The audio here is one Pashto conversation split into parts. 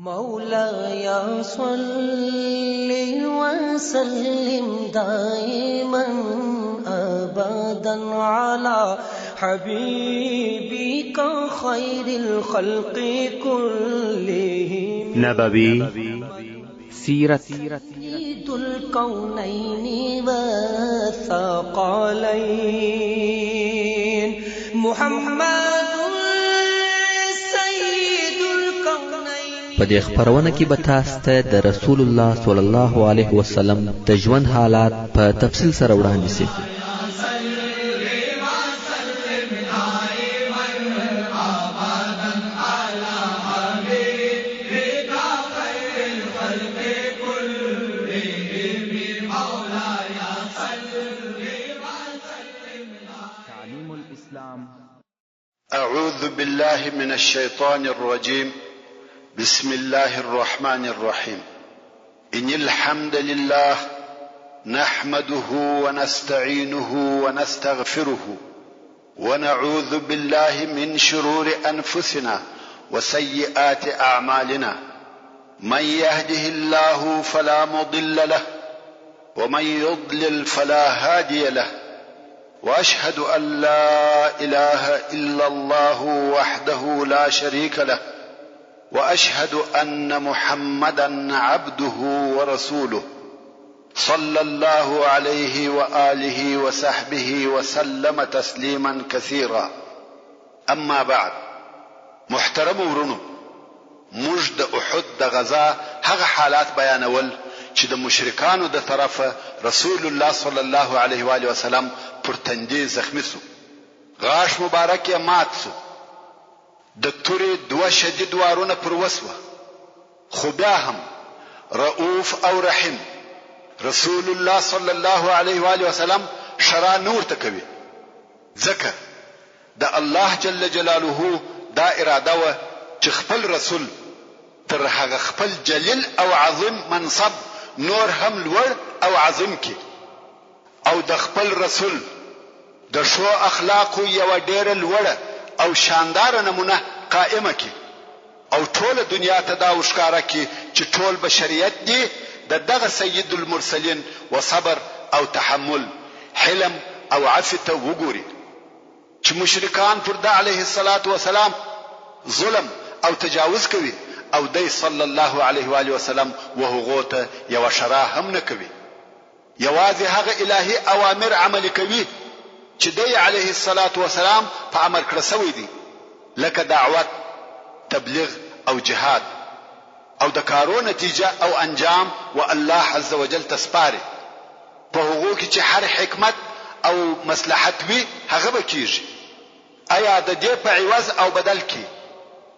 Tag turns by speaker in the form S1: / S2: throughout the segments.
S1: مولاي صل وسلم دائما أبدا على حبيبك خير الخلق كلهم
S2: نبوي سيرت
S1: سيد الكونين والثقلين محمد
S3: په دې خبرونه کې به تاسو ته د رسول الله صلی الله علیه وسلم د ژوند حالات په تفصیل سره وړاندې شي.
S2: تعليم الإسلام.
S4: أعوذ بالله من الشيطان الرجيم. بسم الله الرحمن الرحيم. إن الحمد لله نحمده ونستعينه ونستغفره ونعوذ بالله من شرور أنفسنا وسيئات أعمالنا. من يهده الله فلا مضل له ومن يضلل فلا هادي له. وأشهد أن لا إله إلا الله وحده لا شريك له وأشهد أن محمدا عبده ورسوله صلى الله عليه وآله وصحبه وسلم تسليما كثيرا. أما بعد، محترم ورونو، موږ د احد د غزا هغه حالات بیانول چې د مشرکانو د طرفه رسول الله صلی الله علیه و آله وسلم پر تندي زخمی سو، غاښ مبارک یې مات سو، د تورې دوه شدید وارونه پر وسوه، خو بیا هم رؤوف او رحیم رسول الله صلی الله علیه و آله وسلم شرع نور تکوي، ځکه د الله جل جلاله دا اراده و چې خپل رسول تر هغه خپل جلیل او عظیم منصب نور هم لوړ او عظیم کی، او د خپل رسول د شو اخلاقو یو ډېر لوړه او شاندار نمونه قائمه کی، او ټول دنیا ته دا وښکاره کی چې ټول بشریت دی د دغه سید المرسلین و صبر او تحمل، حلم او عفو ته وګوري چې مشرکان پر د علیه الصلاة والسلام ظلم او تجاوز کوي، او دی صلی الله علیه و آله وسلم وهغو ته یو شرع هم نه کوي، یوازې هغه الهي اوامر عملي کوي چې دی علیه الصلاة والسلام په امر کړی شوی دی، لکه دعوت، تبلیغ او جهاد، او د کارو نتیجه او انجام و الله عز وجل تسپاري، په هغو کې چې هر حکمت او مصلحت وي هغه به کیږي. آیا د دې په عوض او بدل کې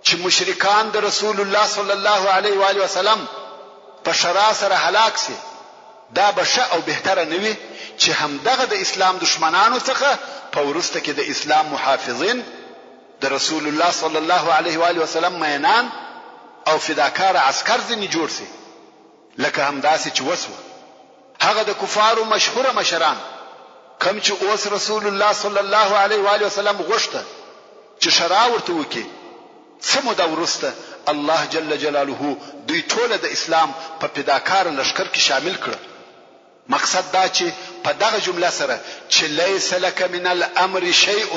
S4: چې مشرکان د رسول الله صلی الله علیه و آله وسلم په شرع سره هلاک سي، دا به ښه او بهتره نه وي چې همدغه د اسلام دشمنانو څخه په وروسته کې د اسلام محافظین د رسول الله صلی الله علیه و آله وسلم مینان او فداکار عسكر ځنې جوړ سي، لکه همداسې چې وسوه هغه د کفارو مشهوره مشران کم چې اوس رسول الله صلی الله علیه و آله وسلم غوښته چې شرع ورته وکړي، څه موده وروسته الله جل جلاله دوی ټول د اسلام په فداکار لشکر کې شامل کړ. مقصد دا چې په دغه جمله سره چې ليس لك من الامر شيء،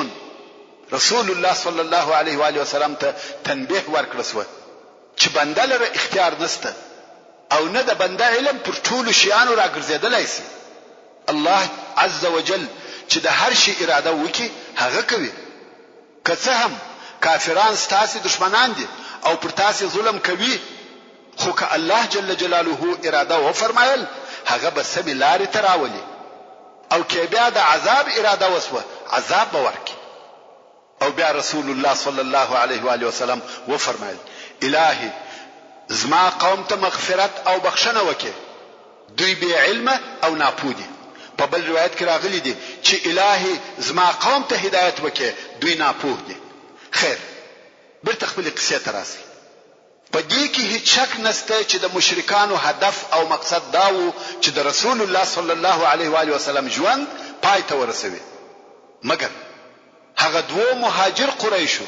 S4: رسول الله صلی الله علیه و آله وسلم ته تنبیه ورکړل شو چې بنده لره اختیار نشته، او نه د بنده علم پر ټولو شیانو راګرځیدلای شي. الله عز وجل چې د هر شي اراده وکي هغه کوي، که څه هم کافران ستاسو دشمنان دي او پر تاسو ظلم کوي، خو که الله جل جلاله اراده و فرمایل هغه به سمې لارې ته راولي، او که بیا د عذاب اراده وسوه عذاب به ورکړي. او بیا رسول الله صلی الله علیه و آله وسلم و فرمایل الهی زما قوم ته مغفرت او بخښنه وکړي، دوی بې علمه او ناپوه دي. په بل روایت کې راغلی دی چې الهی زما قوم ته هدایت وکړي، دوی ناپوه دي. خیر، بیرته خپلې قصې ته راسئ. په دې کې هیڅ شک نشته چې د مشرکانو هدف او مقصد دا و چې د رسول الله صلی الله علیه و آله وسلم ژوند پای ته ورسوي، مګر هغه دوه مهاجر قریشو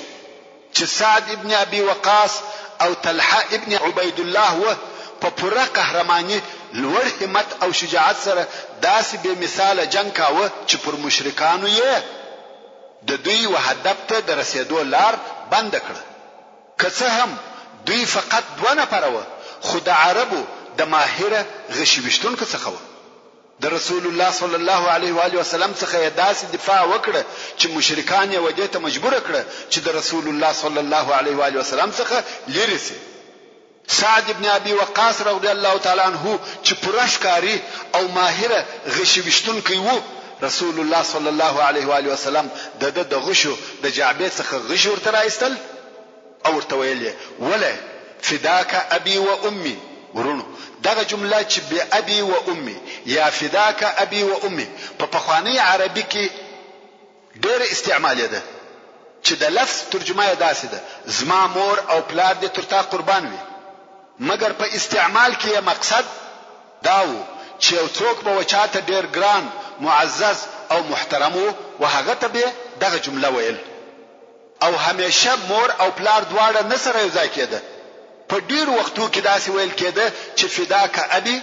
S4: چې سعد ابن ابي وقاص او طلحه ابن عبید الله و په پوره قهرمانی لوړ همت او شجاعت سره داسې به مثال جنگ کاوه چې پر مشرکانو یې د دوی و هدف ته د رسیدو لار بند کړه. که څه هم دوی فقط 2 نفر و، خو د عربو د ماهره غشي وشتونکو څخه و. د رسول الله صلی الله علیه و آله وسلم څخه داسې دفاع وکړه چې مشرکان یې ودې ته مجبور کړه چې د رسول الله صلی الله علیه و آله وسلم څخه لري سي. سعد ابن ابي وقاص رضی الله تعالی عنہ چې پرشکاری او ماهره غشي وشتونکو وو، رسول الله صلی الله علیه و آله وسلم د غشو د جعبه څخه غش ورته راایستل او ورته ویل ولا فداك ابي وامي. ورونو دغه جمله چې به ابي و امي یا فداك ابي و امي په پخوانی عربي کې ډېر استعمال ده چې د لفظ ترجمه یې داسې ده زما مور او پلار دې تر تا قربان وي، مګر په استعمال کې مقصد دا و چې یو څوک به وچاته ډېر ګران معزز او محترم و هغه ته به دغه جمله ویل، او همیشه مور او پلار دواړه نه سره یو ځای کېده. په ډیر وختو کې داسې ویل کېده چې فداک ابي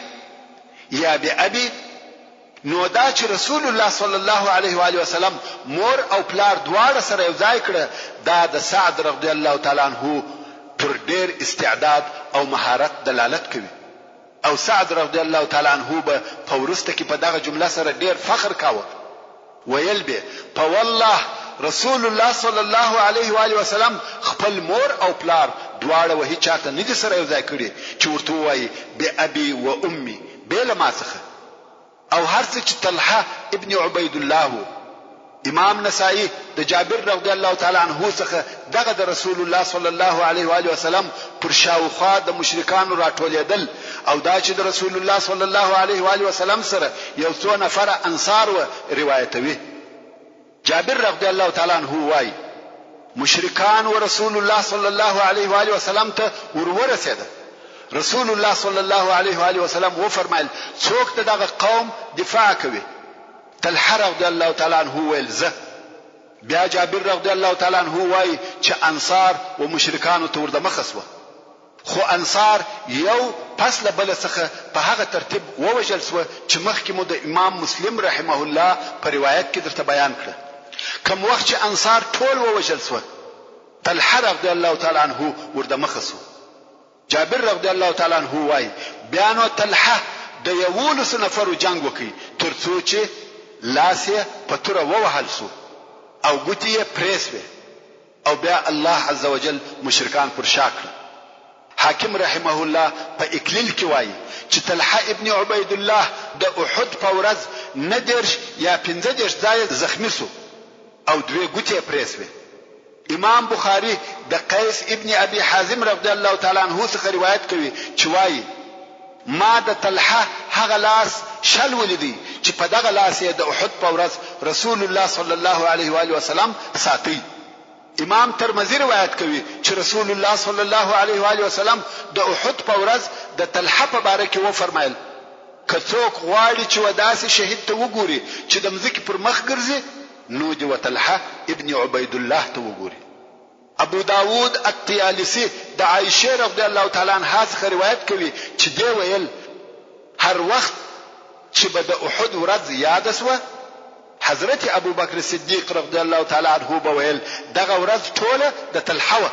S4: یا بی ابي. نو دا چې رسول الله صلی الله علیه و آله وسلم مور او پلار دواړه سره یو ځای کړه، دا د سعد رضی الله تعالی عنہ پر ډیر استعداد او مهارت دلالت کوي. او سعد رضی الله تعالی عنہ به په ورسته کې په دغه جمله سره ډیر فخر کاوه، ویل به په والله رسول الله صلی الله علیه و آله وسلم خپل مور او پلار دواړه وهي چاته نه دي سره یو ځای کړي چې ورته وایي به ابي و امي بل ما څخه. او هر څه چې طلحه ابن عبید الله امام نسائی د جابر رضی الله تعالی عنہ څخه دغه د رسول الله صلی الله علیه و آله وسلم پر شاوخوا د مشرکانو راټولېدل او دا چې د رسول الله صلی الله علیه و آله وسلم سره یو څو نفر انصار و روایتوي. جابر رضی الله تعالی عنہ وايي مشرکان و رسول الله صلی الله علیه و آله وسلم ته ورسېده. رسول الله صلی الله علیه و آله وسلم و فرمایل څوک ته دغه قوم دفاع کوي؟ طلحه رضی الله تعالی عنہ ویل زه. بیا جابر رضی الله تعالی عنہ وايي چې انصار و مشرکان ته ورده مخسوه، خو انصار یو پس له بل څخه په هغه ترتیب ووجل سو چې مخکې مو د امام مسلم رحمه الله په روایت کې درته بیان کړ. کوم وخت چې انصار ټول ووجل سو، طلحه رضی الله تعالی عنہ ورده مخسو. جابر رضی الله تعالی عنہ وايي بیا نو طلحه د 11 نفرو جنگ وکړي ترڅو چې لاس یې پتوره ووهل سو او ګوتې یې پریسوي، او بیا الله عز وجل مشرکان پر شا کړ. حاکم رحمه الله په اکلیل کې وايي چې طلحه ابن عبید الله د احد په ورځ 9 یا 15 ځای زخمی سو او 2 ګوتې پریسوي. امام بخاری د قیس ابن ابي حازم رضی الله تعالی عنہ څخه روایت کوي چې وايي ما د طلحه هغه لاس شل ولیدي چې په دغه لاس یې د احد په ورځ رسول الله صلی الله علیه و آله وسلم ساتي. امام ترمذی روایت کوي چې رسول الله صلی الله علیه و آله وسلم د احد په ورځ د طلحه په باره کې و فرمایل که څوک غواړي چې وداسې شهید ته وګوري چې د مځکې پر مخ ګرځي نو دی طلحه ابن عبید الله ته وګوري. ابو داود الطیالسی د عائشه رضی الله تعالی عنها څخه روایت کوي چې دی ویل هر وخت چې به د احد ورځ یاد سوه حضرت ابو بکر صدیق رضی الله تعالی عنہ بویل دغه ورځ ټوله د طلحه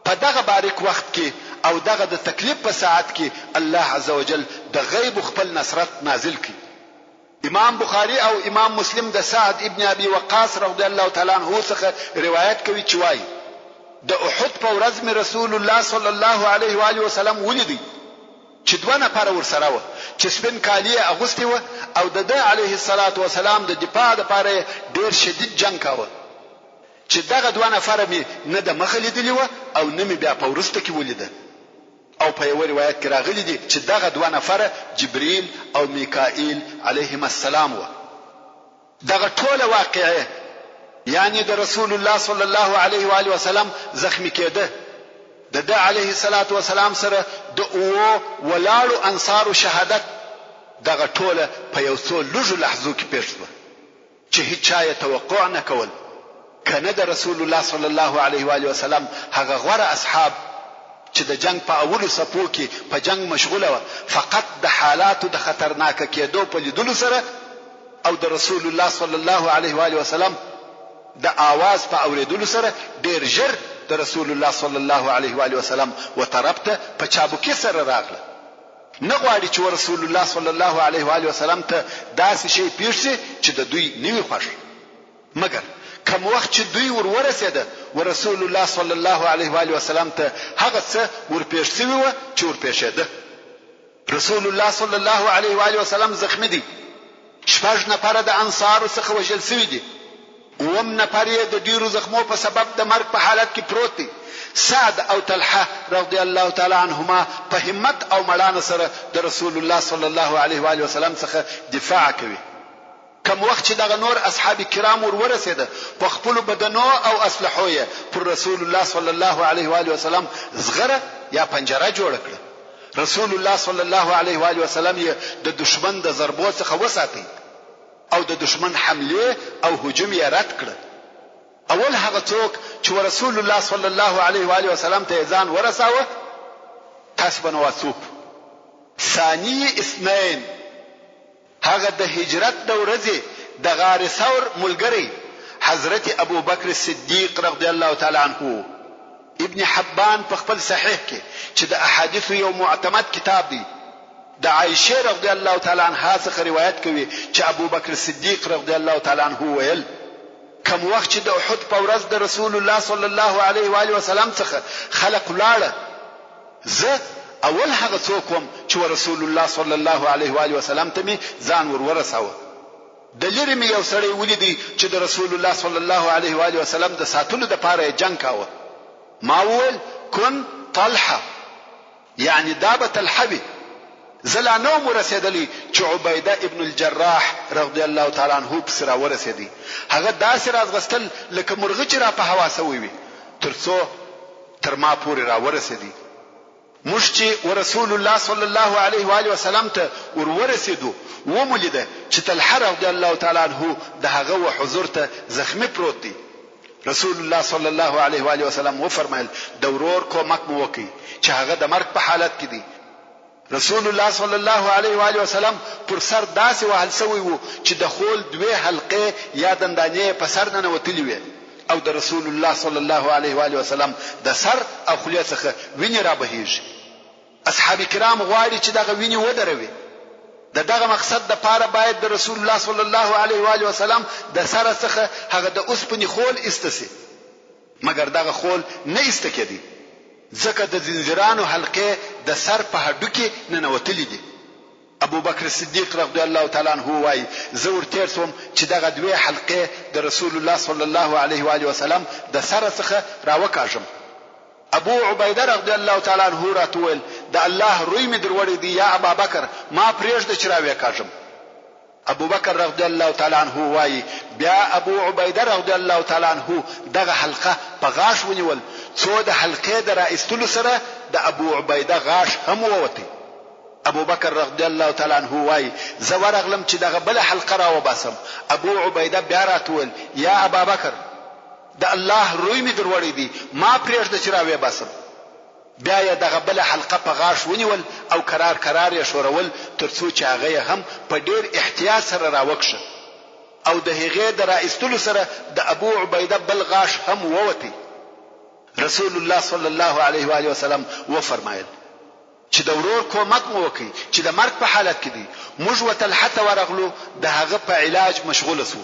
S4: په دغه باریک وخت کې او دغه د تکلیف په ساعت کې الله عزوجل د غیب خپل نصرت نازل کړي. امام بخاری او امام مسلم د سعد ابن ابي وقاص رضی الله تعالی عنہ څخه روایت کوي چې وايي د احد په ورځ می رسول الله صلی الله علیه و آله وسلم ولیدي چې 2 نفر ورسره و چې سپین کالی اغوستي و او د علیه الصلاة والسلام د دفاع لپاره ډیر شدید جنگ کاوه چې دغه 2 نفر می نه د مخ لیدلی و او نه می بیا په ورسته کې ولیده. او په یو روایت کې راغلی دی چې دغه 2 نفر جبرئیل او میکائیل علیهم السلام و. دغه ټوله واقعه یعنی د رسول الله صلی الله علیه و آله وسلم زخمی کېده د علیه الصلاة والسلام سره د او ولاړو انصار شهادت دغه ټوله په یو څو لږو لحظو کې پیښ شوه چې هیڅ چا توقع نه کول کنه د رسول الله صلی الله علیه و آله وسلم هغه غوره اصحاب چې د جنگ په اولو صفو کې په جنگ مشغوله وه فقط د حالاتو د خطرناکه کېدو په لیدلو سره او د رسول الله صلی الله علیه و آله وسلم د आवाज په اوریدلو سره ډیر ژر د رسول الله صلی الله علیه و آله وسلم وتربته په چابکۍ سره راغله نه غواړي چې رسول الله صلی الله علیه و آله وسلم ته داسې شی پیښ شي چې د دوی نه وي خوښ مګر کوم وخت چې دوی ورسېده ورسول الله صلی الله علیه و آله وسلم ته هغه څه ورپېښ شوی و چې ورپېښېده رسول الله صلی الله علیه و آله وسلم زخمی دي 6 نفر د انصارو څخه وژل شوي دي 9 نفر د ډیرو زخمو په سبب د مرګ په حالت کې پروت دي سعد او طلحه رضی الله تعالی عنهما په همت او مړانه سره د رسول الله صلی الله علیه و آله وسلم څخه دفاع کوي کوم وخت چې دغه نور اصحاب کرام ورسېده په خپل بدنو او اسلحو یې پر رسول الله صلی الله علیه و آله وسلم زغره یا پنجره جوړ کړه رسول الله صلی الله علیه و آله وسلم یې د دشمن د ضربو څخه وساتي او د دشمن حمله او هجوم یې رد کړ اول هغه څوک چې رسول الله صلی الله علیه و آله وسلم ته ځان ورساوه تاسو بنو واسوب ثانی اثنين هغه د هجرت د ورځې د غار ثور ملګری حضرت ابو بکر صدیق رضی الله تعالی عنه ابن حبان په خپل صحیح کې چې د احادیث یو معتمد کتاب دی د عائشه رضی الله تعالی عنها څخه روایت کوي چې ابو بکر صدیق رضی الله تعالی عنه ویل کوم وخت چې د احد په ورځ د رسول الله صلی الله علیه و آله وسلم څخه خلق لاړه زه اول هغه څوک وم چې رسول الله صلی الله علیه و آله وسلم ته می ځان ورساوه د لری می یو سړی ولیدي چې د رسول الله صلی الله علیه و آله وسلم د ساتلو د پاره جنگ کاوه ما ویل کن طلحه یعنی دابه الحبی زلا نو مرسیدلی چې عبیده ابن الجراح رضی الله تعالی عنہ بسرا ورسیدي هغه داسې راځغستل لکه مرغه چې را په هوا سوي وي ترڅو تر ما پورې را ورسیدي موږ چې رسول الله صلی الله علیه و آله وسلم ته ورسیدو ومولیده چې طلحه رضی الله تعالی عنہ د هغه و حضور ته زخمی پروت دی رسول الله صلی الله علیه و آله وسلم و فرمایل د ورور کومک مو وکي چې هغه د مرګ په حالت کې دی رسول الله صلی الله علیه و آله وسلم پر سر داسې وهل سوی وو چې د خول دوه حلقې یا دندانې په سر نه وتلی وي او د رسول الله صلی الله علیه و آله وسلم د سر او خولې څخه ویني را بهیږي اصحاب کرام غواړي چې دغه ویني ودروي دغه مقصد د پاره باید د رسول الله صلی الله علیه و آله وسلم د سر څخه هغه د اوسپنې خول استسي مګر دغه خول نه استکېدي ځکه د زنجیرانو حلقې د سر په هډو کې ننوتلې دي ابو بکر صدیق رضی الله تعالی عنہ وايي زه ورته سوم چې دغه دوه حلقې د رسول الله صلی الله علیه و آله وسلم د سر څخه راوکاږم ابو عبیده رضی الله تعالی عنہ راتول د الله روی می دروړې دی یا ابا بکر ما پرېږده چې راوکاږم ابو بکر رضی الله تعالی عنہ وايي بیا ابو عبیده رضی الله تعالی عنہ دغه حلقه په غاښ ونیول څو د حلقې د راایستلو سره د ابو عبیده غاښ هم ووتی ابو بکر رضی الله تعالی عنہ وايي زه ورغلم چې دغه بل حلقه را وباسم ابو عبیده بیا راتول یا ابا بکر د الله روی می دروړې دی ما پرېږده چې راوي باسم بیا یې دغه بل حلقه په غاښ ونیول او قرار یې شورول ترڅو چې هغه هم په ډیر احتیاط سره راوکشه او د هغې د راایستلو سره د ابو عبیده بل غاښ هم ووتی رسول الله صلی الله علیه و آله وسلم و فرمایل چې د ورور کومک مو وکړي چې د مرګ په حالت کې دی موږ وتلحته ورغلو د هغه په علاج مشغول سو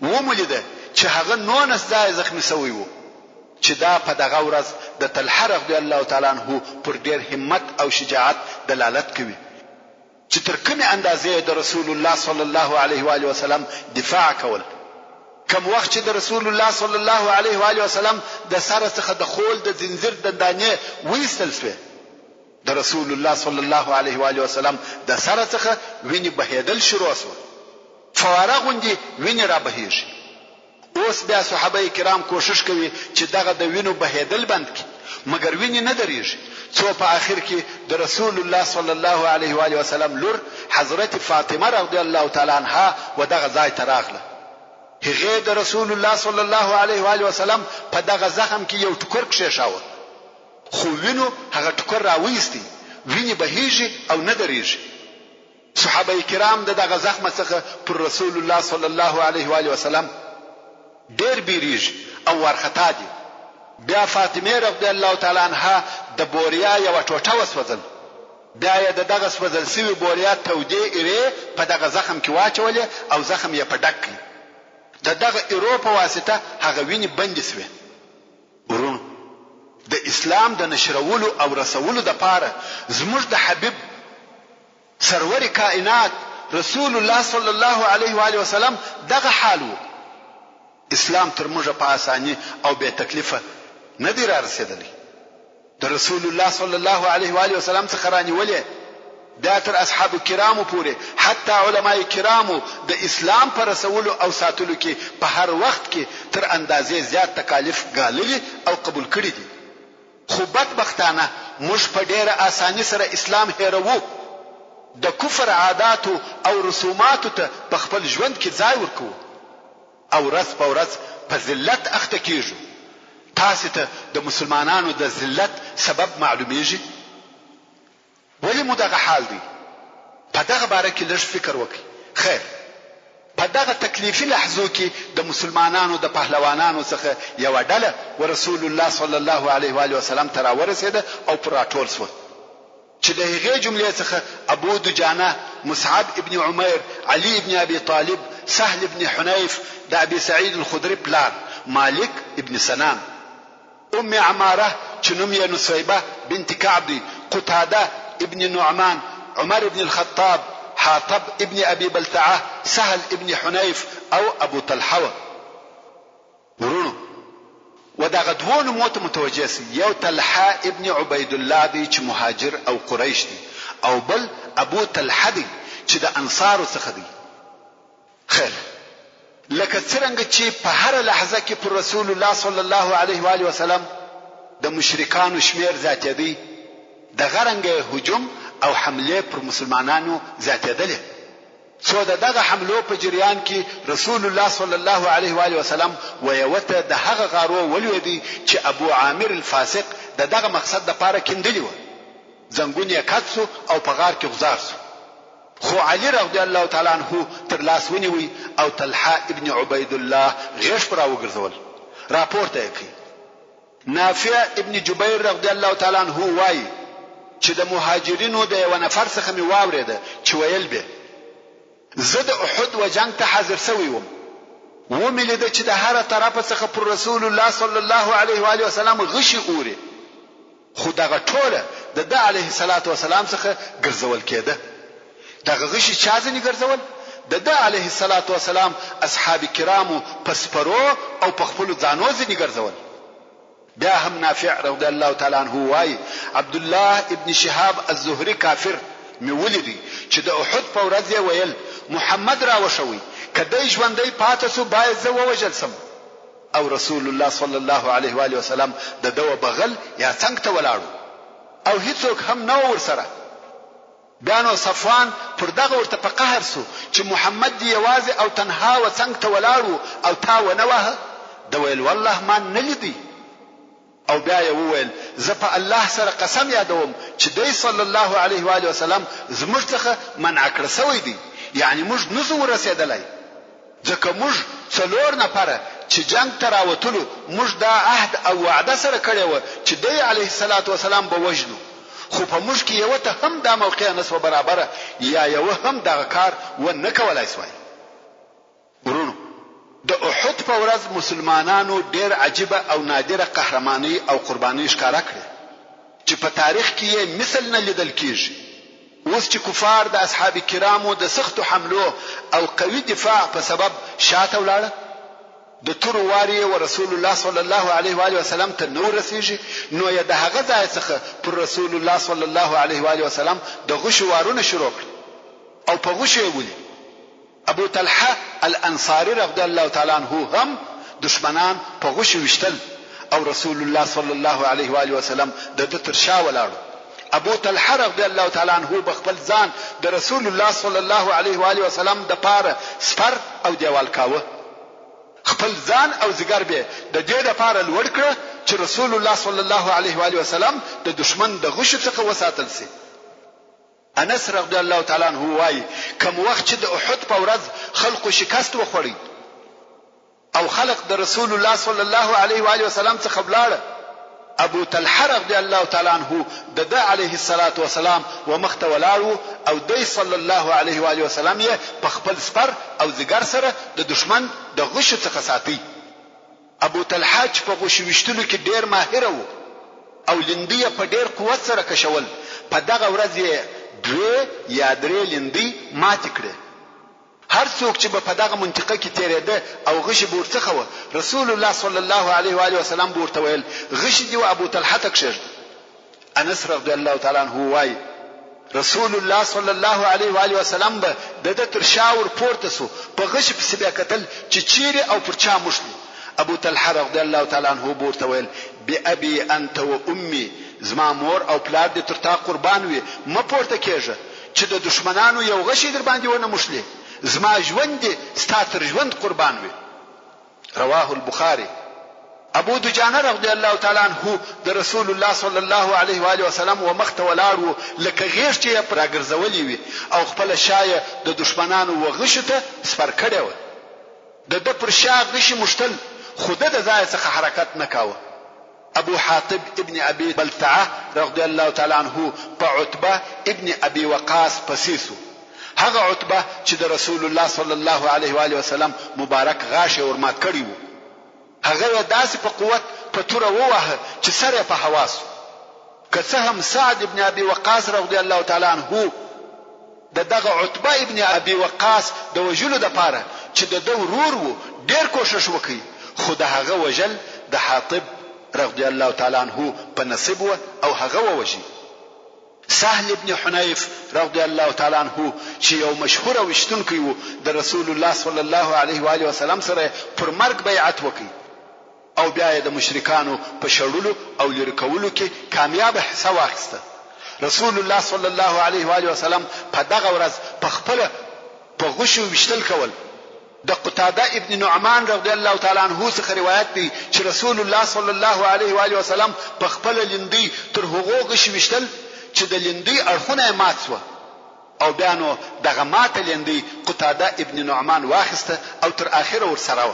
S4: ومولیده چې هغه نونس ځای زخمی شوی وو چې دا په دغه ورځ د طلحه رضی الله تعالی عنہ پر ډیر همت او شجاعت دلالت کوي چې تر کومه اندازې د رسول الله صلی الله علیه و آله وسلم دفاع کول کوم وخت چې د رسول الله صلی الله علیه و آله وسلم د سر څخه د خول د زنجیر دندانې وېستل شوه د رسول الله صلی الله علیه و آله وسلم د سر څخه ویني بهیدل شروع شو فواره غوندي ویني را بهیږي اوس بیا صحابه کرام کوشش کوي چې دغه د وینو بهیدل بند کړي مګر ویني نه دریږي څو په اخر کې د رسول الله صلی الله علیه و آله وسلم لور حضرت فاطمه رضی الله تعالی عنها و دغه ځای ته راغله هغه د رسول الله صلی الله علیه و آله وسلم په دغه زخم کې یو ټکر کښې شاوه خو وینو هغه ټکر راوېستي، وینې بهیږي او نه درېږي. صحابه کرام دغه زخم څخه پر رسول الله صلی الله علیه و آله وسلم ډېر بیریږي او وارخطا دي. بیا فاطمه رضی الله تعالی عنها د بوریا یو ټوټه وسوځل، بیا یې دغه سوځل سوي بوریا تودې ایرې په دغه زخم کې واچولې او زخم یې په ډک کړ. دغه ایرو په واسطه هغه وینې بندې سوې. ورونو، د اسلام د نشرولو او رسولو د پاره زموږ د حبیب سرور کائنات رسول الله صلی الله علیه و آله وسلم دغه حال وو. اسلام تر موږ په اساني او به تکلیفه نه دی را رسیدلی. د رسول الله صلی الله علیه و آله وسلم څخه رانیولې دا تر اصحاب کرامو پورې، حتی علماء کرامو د اسلام پر رسولو او ساتلو کې په هر وخت کې تر اندازې زیات تکالیف ګاللي او قبول کړي دي. خو بدبختانه موږ په ډیره اساني سره اسلام هیرو، د کفر عاداتو او رسوماتو ته په خپل ژوند کې ځای ورکوو او ورځ په ورځ په ذلت اخته کیږو. تاسو ته د مسلمانانو د ذلت سبب معلومیږي؟ ولی مو دغه حال دی؟ په دغه باره کې لږ فکر وکړئ. خیر، په دغه تکلیفي لحظو کې د مسلمانانو د پهلوانانو څخه یو ډله ورسول الله صلی الله علیه و آله وسلم ته راورسېده او پر راټول شول، چې د هغې جملې څخه ابو دجانه، مصعب ابن عمیر، علي ابن ابي طالب، سهل ابن حنیف، د ابي سعید الخدري پلار مالک ابن سنان، ام عماره چې نوم یې نصیبه بنت کعب دی، قتاده ابن نعمان، عمر ابن الخطاب، حاطب ابن ابي بلتعه، سهل ابن حنیف او ابو طلحه. ورونو، ودغه دوه نومو ته متوجه سي. یو طلحه ابن عبید الله دی چې مهاجر او قریش دی، او بل ابو طلحه دی چې د انصارو څخه دی. خیر، لکه څنګه چې په هر لحظه کې پر رسول الله صلی الله علیه و آله وسلم د مشرکانو شمیر زیاتېدی، د غرنګ هجوم او حمله پر مسلمانانو زیاتېدلې. څو دغه حملو په جریان کې رسول الله صلی الله علیه و آله وسلم ویوته د هغه غارو ولودي چې ابو عامر الفاسق دغه مقصد د پاره کیندلی و. زنګون یې کڅو او په غار کې غزار شو. خو علي رضی الله تعالی عنہ تر لاس ونیوي او طلحه ابن عبید الله غیش پر وګرځول. راپورته یې کړ. نافع ابن جبیر رضی الله تعالی عنہ وایي چې د مهاجرینو د یو نفر څخه می واورېده چې ویل به زه د احد و جنگ ته حاضر سوی وم، ومې لیده چې د هر طرفه څخه پر رسول الله صلی الله علیه و آله وسلم غشي اوري، خو دغه ټوله د علیه الصلاة والسلام څخه ګرځول کېده. دغه غشي چا ځنې ګرځول؟ د علیه الصلاة والسلام اصحاب کرامو په سپرو او په خپلو ځانو ځنې ګرځول. بیا هم نافع رضی الله تعالی عنہ وایي عبد الله ابن شهاب الزهري کافر می ولیدي چې د احد په ورځ یې ویل محمد را وشوي، کدی ژوندۍ پاتې سو باید زه ووژل سم. او رسول الله صلی الله علیه و آله وسلم د دوه بغل یا څنګ ته ولاړو او هیڅوک هم نه ورسره. بیا نو صفوان پر دغه ورته په قهر سو چې محمد دی یوازې او تنها و څنګ ته ولاړو او تا ونه وه. د ویل والله ما نه لیدي. او بیا یې وویل زه په الله سره قسم یادوم چې دی صلی الله علیه و آله وسلم زموږ څخه منع کړی سوی دی، یعنی موږ نشو ورسېدلی، ځکه موږ څلور نفره چې جنگ ته راوتلو موږ دا عهد او وعده سره کړی و چې دی علیه الصلاة والسلام به وژنو، خو په موږ کې یو ته هم دا موقع نسو برابره یا یو هم دغه کار و نه کولای سوای. ورونو، د احد په ورځ مسلمانانو ډېر عجیبه او نادره قهرمانی او قربانی ښکارا کړې چې په تاریخ کې یې مثل نه لیدل کیږي. اوس چې کفار د اصحاب کرامو د سختو حملو او قوي دفاع په سبب شاته ولاړه، د تور واری او رسول الله صلی الله علیه و آله وسلم ته نو رسیږي، نو یې د هغه ځای څخه پر رسول الله صلی الله علیه و آله وسلم د غش وارونه شروع کړ او په غش یې ولي. ابو طلحه الانصاری رضی الله تعالی عنہ هم دشمنان په غش وشتل او رسول الله صلی الله علیه و آله وسلم د تر شا ولاړو. ابو طلحه رضی الله تعالی عنہ بخپل ځان د رسول الله صلی الله علیه و آله وسلم د پاره سپر او دیوال کاوه. خپل ځان او زګر به د دې لپاره لوړ کړ چې رسول الله صلی الله علیه و آله وسلم د دشمن د غشو څخه وساتل سي. انس رضی الله تعالی عنہ وايي کوم وخت چې د احد په ورځ خلکو شکست وخوړی او خلق د رسول الله صلی الله علیه و آله وسلم څخه بلاړه، ابو طلحه رضی الله تعالی عنہ د علیه الصلاة والسلام ومخته ولاړو او د صلی الله علیه و آله وسلم یې په خپل سپر او زګر سره د دشمن د غشو څخه ساتي. ابو طلحه چې په غشو وشتلو کې ډیر ماهر وو او لندې په ډیر قوت سره کشول، په دغه ورځ یې 2 یا 3 لندې مات کړې. هر څوک چې په دغه منطقه کې تیرېده او غشي ورڅخه و، رسول الله صلی الله علیه و آله وسلم ورته ویل غشي دی ابو طلحه تکشر. انس رضی الله تعالی عنہ وايي رسول الله صلی الله علیه و آله وسلم به د تر شاور پورته سو په غشي په سبیا کتل چې چیرې او پر چا مشلی. ابو طلحه رضی الله تعالی عنہ ورته ویل بأبي انت و امي، زما مور او پلار دې تر تا قربان وي، م پورته کېږه چې د دشمنانو یو غشي در باندې ونه مشلی، زما ژوند دې ستا تر ژوند قربان وي. رواه البخاري. ابو دجانه رضی الله تعالی عنہ د رسول الله صلی الله علیه و آله وسلم و مخته ولاړو لکه غیږ چې پراګرځولې وي او خپل شایه د دشمنانو و غشو ته سپر کړی و. د پر شا غشي مشتل خود د ځای څخه حرکت نکاوه. ابو حاطب ابن ابي بلتعه رضی الله تعالی عنہ په عتبه ابن ابي وقاص پسیسو. هغه عتبه چې د رسول الله صلی الله علیه و آله وسلم مبارک غاښه ورمات کړی وو، هغه داسې په قوت په تور ووهه چې سره په حواسو. که څه هم سعد ابن ابي وقاص رضی الله تعالی عنہ دغه عتبه ابن ابي وقاص د وجلو د پاره چې د ورور وو ډیر کوشش وکړي، خو د هغه وجل د حاطب رضی الله تعالی عنہ په نصیب و او هغه ووجي. سهل ابن حنیف رضی الله تعالی عنہ چې یو مشهور وشتونکی وو د رسول الله صلی الله علیه و آله وسلم سره پر مرګ بیعت وکړي او بیا د مشرکانو په شړلو او لری کولو کې کامیاب حصہ واخیسته. رسول الله صلی الله علیه و آله وسلم په دغه ورځ په خپل په غشو وشتل کول. د قتاده ابن نعمان رضی الله تعالی عنہ څخه روایت دی چې رسول الله صلی الله علیه و آله وسلم په خپل لندې تر هغو غشو وشتل چې د لندې اړخونه مات شو او بیا نو دغه ماته لندې قتاده ابن نعمان واخسته او تر اخره ورسره و.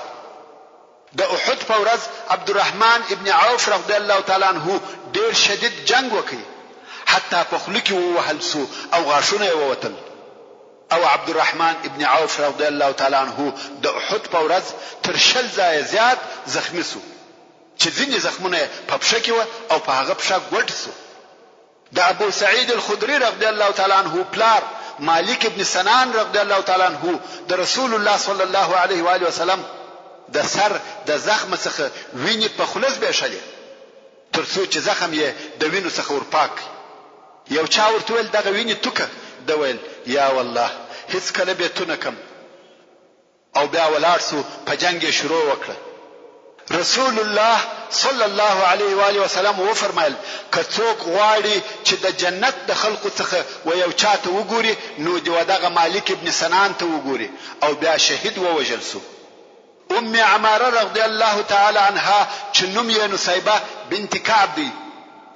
S4: د احد په ورځ عبدالرحمن ابن عوف رضی الله تعالی عنہ ډیر شدید جنگ وکړي، حتی په خله کې ووهل سو او غاښونه یې ووتل. او عبدالرحمن ابن عوف رضی الله تعالی عنہ د احد په ورځ تر 60 ځای زیات زخمی سو چې ځینې زخمونه په پښه کې و او په هغه پښه ګوډ سو. د ابو سعید الخدری رضی الله تعالی عنہ پلار مالک ابن سنان رضی الله تعالی عنہ د رسول الله صلی الله علیه و آله وسلم د سر د زخم څخه ویني په خلص به شلې ترڅو چې زخم یې د وینو څخه ورپاک. یو چا ورته ول دغه ویني توکه د ویل یا والله هیڅ کله به تو نکم او بیا ولاړ سو په جنگ شروع وکړه. رسول الله صلی الله علیه و آله وسلم و فرمایل که څوک غواړي چې د جنت د خلقو څخه و یو چاته وګوري نو دی ودغه مالک ابن سنان ته وګوري او بیا شهید ووجل سو. ام عماره رضی الله تعالی عنها چې نوم یې نصیبه بنت کعب دی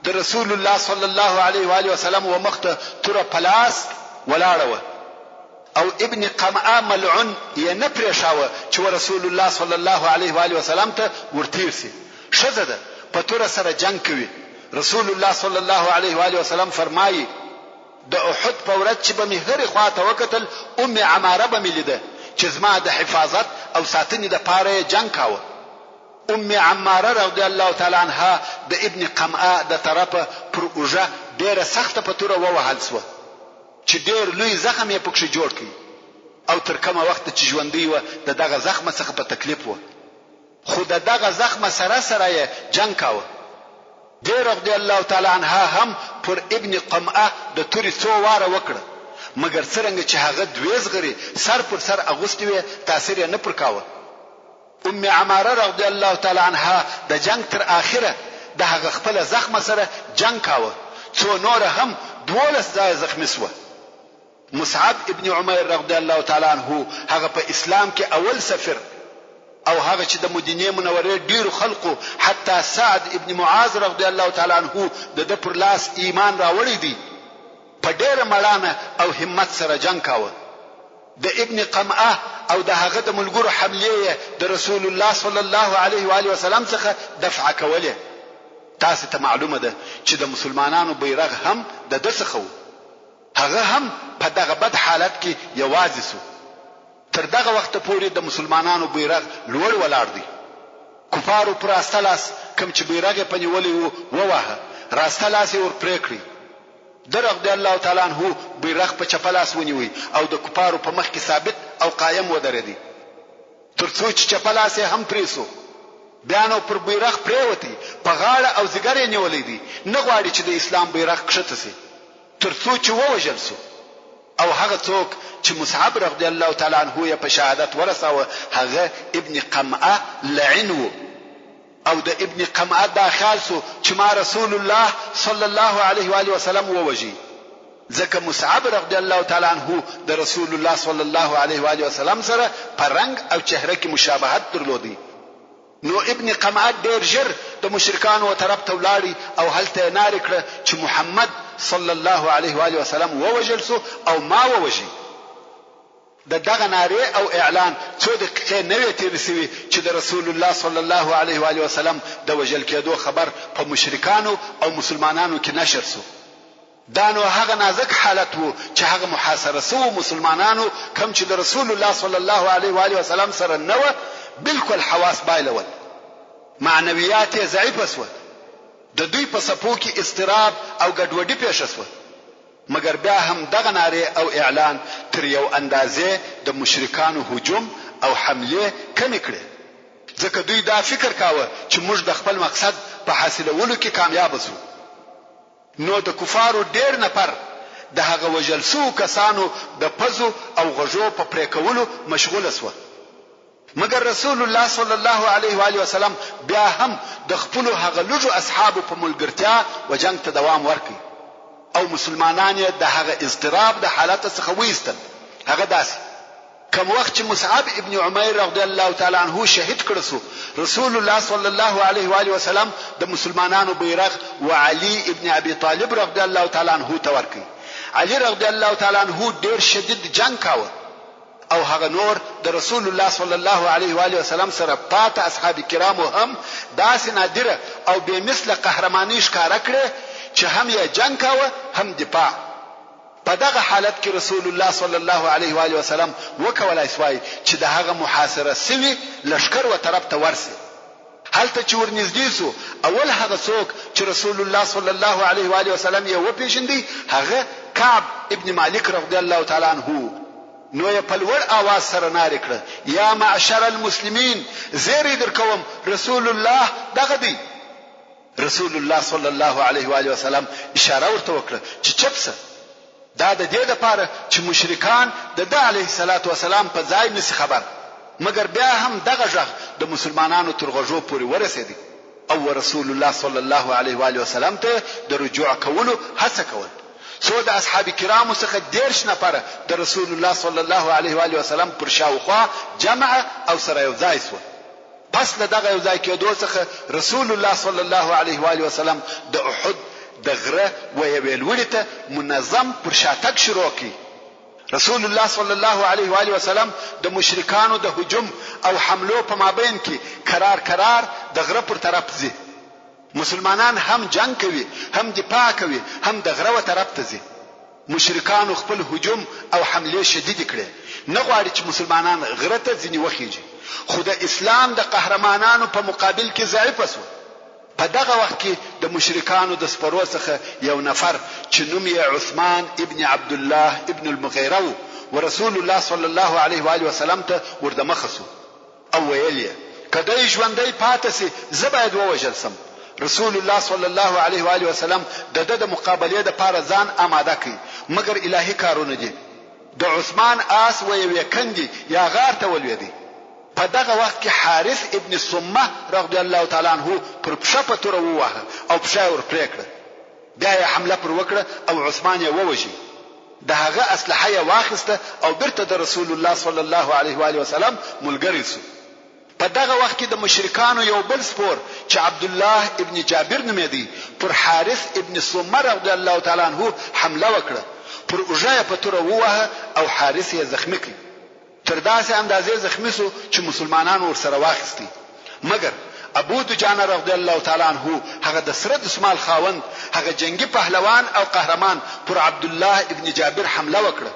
S4: د رسول الله صلی الله علیه و آله وسلم و مخته تر پلاس ولاړه او ابن قمعه ملعون یې نه پرېښاوه چې رسول الله صلی الله علیه و آله وسلم ته ورتیر سي. شزه ده په تور سره جنگ کوي. رسول الله صلی الله علیه و آله وسلم فرمایي د احد په ورځ چې به مې هرې خواته وکتل ام عماره به مې لیده چې زما د حفاظت او ساتنې دپاره جنگ کاوه. ام عماره رضی الله تعالی عنها د ابن قمعه د طرفه پر اوږه ډیره سخته په توره ووهل سوه چې ډیر لوی زخم یې پکښې جوړ کړي او تر کومه وخت چې ژوندی و د دغه زخم څخه په تکلیف و، خو د دغه زخم سره سره یې جنگ کاوه. دی رضی الله تعالی عنها هم پر ابن قمعه د تورې څو واره وکړه، مګر څرنګه چې هغه دوې زغري سر پر سر اغوستې وې تاثیر یې نه پر کاوه. ام عماره رضی الله تعالی عنها د جنگ تر اخره د هغه خپل زخم سره جنگ کاوه، څو نور هم 12 ځای زخمی سوه. مصعب ابن عمیر رضی الله تعالی عنہ هغه په اسلام کې اول سفیر او هغه چې د مدینه منورې ډیرو خلقو حتی سعد ابن معاذ رضی الله تعالی عنہ د پر لاس ایمان راوړی دی په ډیره مړانه او همت سره جنگ کاوه د ابن قمعه او د هغه د ملګرو حمله د رسول الله صلی الله علیه و آله وسلم څخه دفع کوله تاسو ته معلومه ده چې د مسلمانانو بیرغ هم د دسخو هغه هم په دغه بد حالت کې یوازې سو تر دغه وخت پورې د مسلمانانو بیرغ لوړ ولاړ دی کفارو پر استلاس کوم چې بیرغ په نیولې ووهه راستلاس ور پرې کړی درغه الله تعالی عنہ بیرغ په چپلاس ونیوي او د کفارو په مخ کې ثابت او قائم ودرېدی ترڅو چې چپلاس هم پریسو بیانو پر بیرغ پریوتی په غاړه او زګر نیولې دي نه غواړي چې د اسلام بیرغ کښته سي ترڅو چې ووجل سو او هغه څوک چې مصعب رضی الله تعالی عنہ یې په شهادت ورساوه هغه ابن قمعه لعنو او د ابن قمعه داخل سو چې ما رسول الله صلی الله علیه و آله وسلم ووجي ځکه مصعب رضی الله تعالی عنہ د رسول الله صلی الله علیه و آله وسلم سره په رنگ او چهره کې مشابهت درلودي نو ابن قمعه ډیر ژر د مشرکانو طرف ته ولاړی او هلته نار کړ چې محمد صلی الله علیه و آله وسلم ووجل سو او ما ووجي د دغه ناره او اعلان څو دقیقې نوې تیر شوی چې د رسول الله صلی الله علیه و آله وسلم د وجل کېدو خبر په مشرکانو او مسلمانانو کې نشر شو دا نو هغه نازک حالت وو چې هغه محاصره سو مسلمانانو کوم چې د رسول الله صلی الله علیه و آله وسلم سره نو بالکل حواس بایلول معنویات ضعیف شو د دوی په سپو کې استراب او ګډوډي پیښ شو مګر بیا هم دغه ناره او اعلان تر یو اندازې د مشرکانو هجوم او حمله کم کړي ځکه دوی دا فکر کاوه چې موږ د خپل مقصد په حاصلولو کې کامیاب شو نو د کفارو ډیر نفر د هغه وجل سو کسانو د پزو او غژو په پریکولو مشغول شو مگر رسول الله صلی الله علیه و آله وسلم بیا هم د خپل هغه لږو اصحابو په ملګرتیا و جنگ ته دوام ورکړي او مسلمانان د هغه اضطراب د حالت څخه وېستل هغه داسې کوم وخت چې مصعب ابن عمیر رضی الله تعالی عنہ شهید کړ سو رسول الله صلی الله علیه و آله وسلم د مسلمانانو بیرغ وعلي ابن ابي طالب رضی الله تعالی عنہ ته ورکړي علي رضی الله تعالی عنہ ډیر شدید جنگ کاوه او هغه نور د رسول الله صلی الله علیه و آله وسلم سره پات اصحاب کرامو هم داسې نادره او به مثله قهرمانی ښکارا کړې چې هم یې جنگ کاوه هم دفاع په دغه حالت کې رسول الله صلی الله علیه و آله وسلم وکولای شوی چې د هغه محاصره سوي لشکر و طرف ته ورسي هلته چې ورنږدې سو اول هغه څوک چې رسول الله صلی الله علیه و آله وسلم یې وپیژندي هغه کعب ابن مالک رضی الله تعالی عنہ نو یې په لوړ आवाज سره ناره کړه یا معشر المسلمین زیری درکوم رسول الله دغه دی رسول الله صلی الله علیه و آله وسلم اشاره ورته وکړه چې چپسه دا د دې لپاره چې مشرکان د علیه الصلاۃ والسلام په ځای نس خبر مګر بیا هم دغه ځخ د مسلمانانو تر غوږو پورې ورسېدی او رسول الله صلی الله علیه و آله وسلم ته د رجوع کولو هڅه کول څو د اصحاب کرامو څخه 10 نفر د رسول الله صلی الله علیه و آله وسلم پر شاوخوا جمع او سره یو ځای شو پس له دغه یو ځای کېدو څخه رسول الله صلی الله علیه و آله وسلم د احد د غره و یویل ورته منظم پر شاتک شروع کی رسول الله صلی الله علیه و آله وسلم د مشرکانو د هجوم او حملو په مابین کې قرار د غره پر طرف ځي مسلمانان هم جنگ کوي هم دفاع کوي هم د غره و طرف ته ځي مشرکانو خپل هجوم او حمله شدید کړي نه غواړي چې مسلمانان غره ته ځنی وخیږي خو د اسلام د قهرمانانو په مقابل کې ضعیف وسو په دغه وخت کې د مشرکانو د سپرو څخه یو نفر چې نوم یې عثمان ابن عبد الله ابن المغیره ورسول الله صلی الله علیه و آله وسلم ته ورده مخسو او ویل یې کله ژوندۍ پاتې سي زباید ووجل سم رسول الله صلی الله علیه و آله وسلم د مقابله د پاره ځان آماده کړي مګر الهي کارونه دي د عثمان آس و یو کندي یا غار ته ولوي په دغه وخت کې حارث ابن سمه رضی الله تعالی عنہ پر پښه تور ووهه او پښه ور پریکړه بیا یې حمله پر وکړه او عثمان یې ووجي د هغه اسلحه یې واخیسته او برته د رسول الله صلی الله علیه و آله وسلم ملګری شو په دغه وخت کې د مشرکانو یو بل سپور چې عبد الله ابن جابر نومېدی پر حارث ابن سمر رضی الله تعالی عنہ حمله وکړه. پر اوږه په توره ووهه او حارث یې زخمی کړ. تر داسې اندازې زخمی شو چې مسلمانانو ورسره واخیستي. مګر ابو دجانه رضی الله تعالی عنہ هغه د سره دسمال خاوند، هغه جنگي پهلوان او قهرمان پر عبد الله ابن جابر حمله وکړه.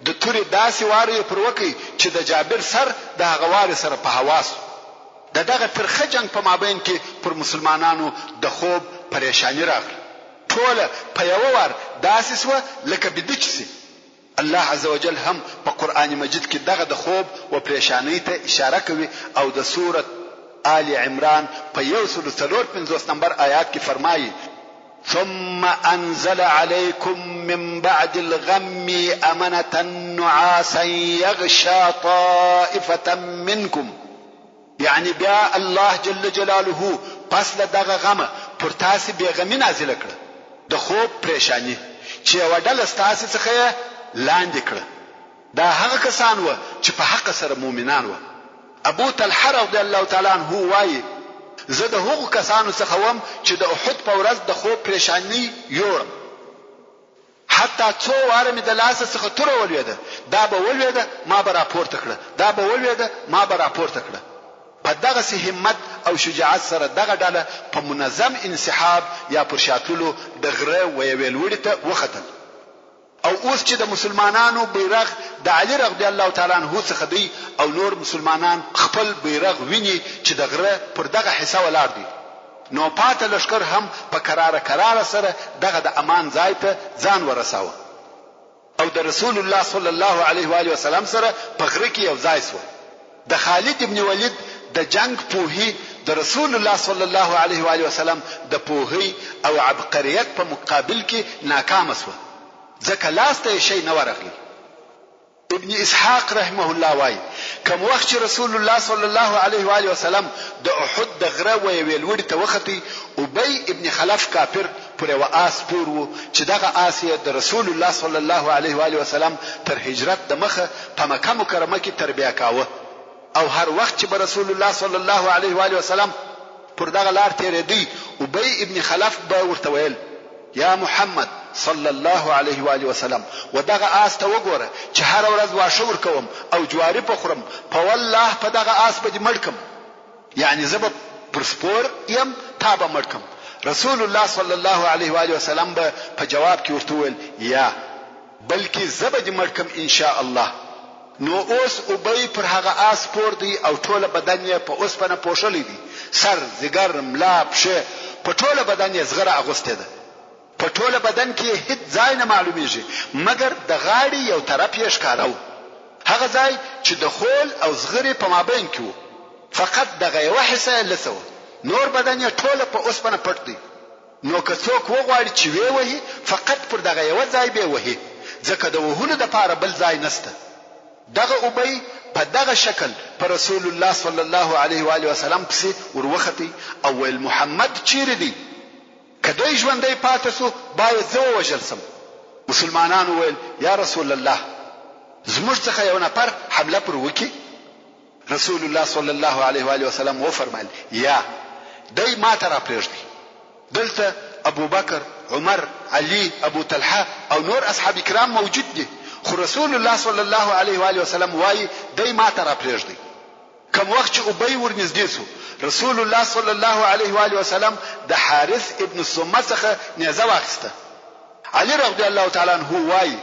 S4: د تورې داسې واره پر وکي چې د جابر سر د هغه واره سره په حواس. دغه ترخه جنگ په مابین کې پر مسلمانانو د خوب پریشانی راغله. ټول په یو وار داسې سو لکه بدچ سي. الله عزوجل هم په قران مجید کې دغه د خوب او پریشانی ته اشاره کوي او د سوره آل عمران په 153 نمبر آیات کې فرمایي: ثم انزل عليكم من بعد الغم امنة نعاسا يغشى طائفة منكم. یعنی بیا الله جل جلاله پس له دغه غم پر تاسو بیغمی نازل کړ، د خوب پریشانی چې وډل ستاسو څخه لاندې کړ. دا هغه کسان و چې په حق سره مؤمنان و. ابو طلحه رضی الله تعالی عنہ وایي: زه د هغو کسانو څخه وم چې د احد په ورځ د خوب پریشانی یوړم. حتی څو واره مې د لاس څخه تور ولویده، دا به ولویده ما به راپورته کړه، دا به ولویده ما به راپورته کړه. په دغه همت او شجاعت سره دغه ډله په منظم انسحاب یا پر شاتلو د غره ویویل وړي ته وختل. او اوس چې د مسلمانانو بیرغ د علی رضی الله تعالی عنہ څخه دی او نور مسلمانان خپل بیرغ ویني چې د غره پر دغه حصہ ولاړ دي، نو پاتې لشکر هم په قرار سره دغه د امان ځای ته ځان ورساوه او د رسول الله صلی الله علیه و آله وسلم سره په غره کې یو ځای شو. د خالد ابن ولید د جنگ پوهی د رسول الله صلی الله علیه و آله وسلم د پوهی او عبقریت په مقابل کې ناکام شو، ځکه لاسته شي نه ورغلی. ابن اسحاق رحمه الله وايي: کوم وخت چې رسول الله صلی الله علیه و آله وسلم د احد د غره ویل وړي ته وختي، ابی ابن خلف کافر پر یو آس پور وو چې دغه آس د رسول الله صلی الله علیه و آله وسلم تر هجرت د مخه په مکه مکرمه کې تربیه کاوه. او هر وخت چې رسول الله صلی الله علیه و آله وسلم پر دغه لار تیرېدی، ابی ابن خلف به ورته ویل: یا محمد صلی الله علیه و آله وسلم، ودغه آس ته وګوره چې هر ورځ واښه ورکوم او جواری پخورم، په والله په دغه آس به دې مړ کم، یعنی زه به پر سپور یم تا به مړ کم. رسول الله صلی الله علیه و آله وسلم به په جواب کې ورته ویل: یا بلکې زه به دې مړ کم ان شاء الله. نو اوس ابی پر هغه آس پور دی او ټول بدن یې په اوسپنه پوښلې دي، سر، زګر، ملا، پښه، په ټول بدن یې زغره اغوسته ده. په ټول بدن کې هیڅ ځای نه معلومیږي مګر د غاړې یو طرف یې ښکارو، هغه ځای چې د خول او زغرې په مابین کې وو. فقط دغه یو حصہ لسو، نور بدن یې ټول په اوسپنه پټ دی. نو که څوک وغواړي چې وی وهي، فقط پر دغه یو ځای به وهي، ځکه د وهلو لپاره بل ځای نشته. دغه ابی په دغه شکل پر رسول الله صلی الله علیه و آله وسلم پسې وروختی او ویل: محمد چیرې دی؟ کدی ژوندۍ پاتې سو باید زه ووژل سم. مسلمانانو ویل: یا رسول الله، زموږ څخه یو نفر حمله پر وکي. رسول الله صلی الله علیه و آله وسلم وفرمایل: یا دی ما ته را پرېږدي. دلته ابو بکر، عمر، علی، ابو طلحه او نور اصحاب کرام موجود دي، خو رسول الله صلی الله علیه و آله وسلم وایي دی ما ته را پرېږدي. کوم وخت چې ابی ورنږدې سو، رسول الله صلی الله علیه و آله وسلم د حارث ابن سمه څخه نیزه واخیسته. علی رضی الله تعالی عنہ وایي: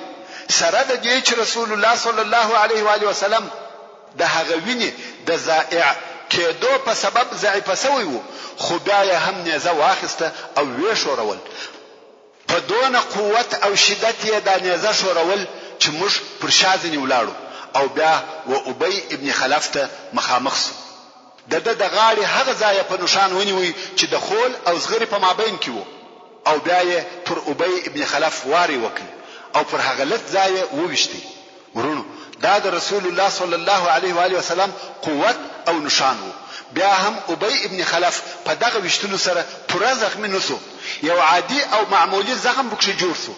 S4: سره د دې چې رسول الله صلی الله علیه و آله وسلم د هغه ویني د ضائع کېدو په سبب ضعیف شوی وو، خو بیا یې هم نیزه واخیسته او وی شورول. په دونه قوت او شدت یې د نیزه شورول چې موږ پر شاذنی ولاړو او بیا و ابی ابن خلف ته مخامخ سو. د غاړې هغه ځای په نشان ونیوي چې د خول او زغری په مابین کې وو، او بیا یې پر ابی ابن خلف واری وکړ او پر هغه لږ ځای وويشتي. ورونو، دا د رسول الله صلی الله علیه و آله وسلم قوت او نشان وو. بیا هم ابی ابن خلف په دغه وشتلو سره پوره زخمی نسو، یو عادي او معمولی زخم بکشه جوړ سو،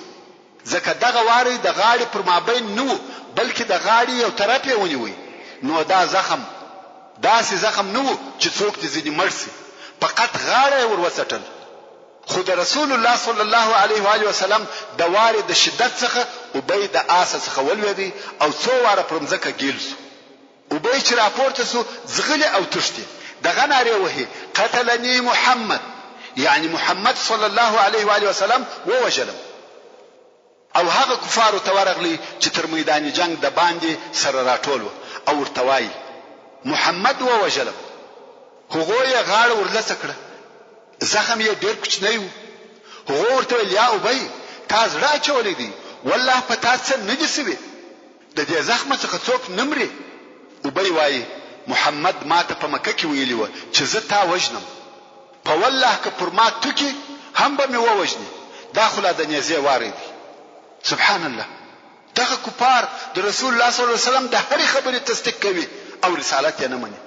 S4: ځکه دغه واری د غاړې پر مابین نه بلکې د غاړې یو طرف یې ونیوي. نو دا زخم داسې زخم نه و چې څوک دې ځینې مړ سي، فقط غاړه یې ور وڅټل. خو د رسول الله صلی الله علیه و آله وسلم د وارې د شدت څخه ابی د آس څخه ولوېدی او څو واره پر مځکه ګیل سو. ابی چې راپورته سو ځغلي او تښتي، دغه نارې وهي قتلني محمد، یعنی محمد صلی الله علیه و آله وسلم ووژلم. او هغه کفارو ته ورغلی چې تر میدان جنگ د باندې سره راټول او ورته وایي محمد ووژلم. هغه یې غاړه ورلسه کړه، زخم یې ډېر کوچنی و. هغه ورته ویل یا ابی تا زړه اچولی دی، والله په تا څه نه دي سوي، د دې زخم څخه څوک نه مري. ابی وایي محمد ما ته په مکه کې ویلي و چې زه تا وژنم، په والله که پر ما توکي هم به مې ووژني، دا خو لا د نیزې واری دی. سبحان الله، دغه کفار د رسول الله صلی الله علیه وسلم د هرې خبرې تصدیق کوي او رسالت یې نه مني.